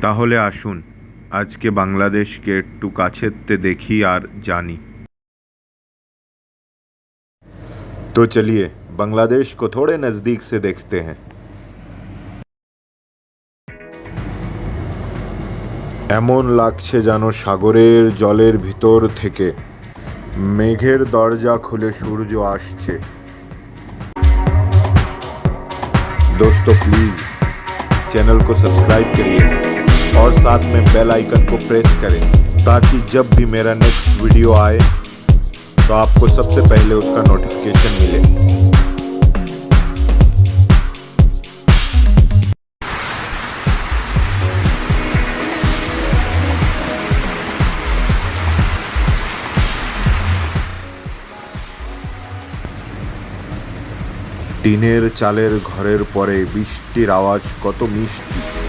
তাহলে আসুন আজকে বাংলাদেশকে একটু কাছেতে দেখি আর জানি। तो चलिए बांग्लादेश को थोड़े नज़दीक से देखते हैं। এমন লাগছে যেন সাগরের জলের ভিতর থেকে মেঘের দরজা খুলে সূর্য আসছে। दोस्तों प्लीज़ चैनल को सब्सक्राइब करिए और साथ में बेल आइकन को प्रेस करें ताकि जब भी मेरा नेक्स्ट वीडियो आए तो आपको सबसे पहले उसका नोटिफिकेशन मिले। টিনের চালের ঘরের পরে বৃষ্টির আওয়াজ কত মিষ্টি।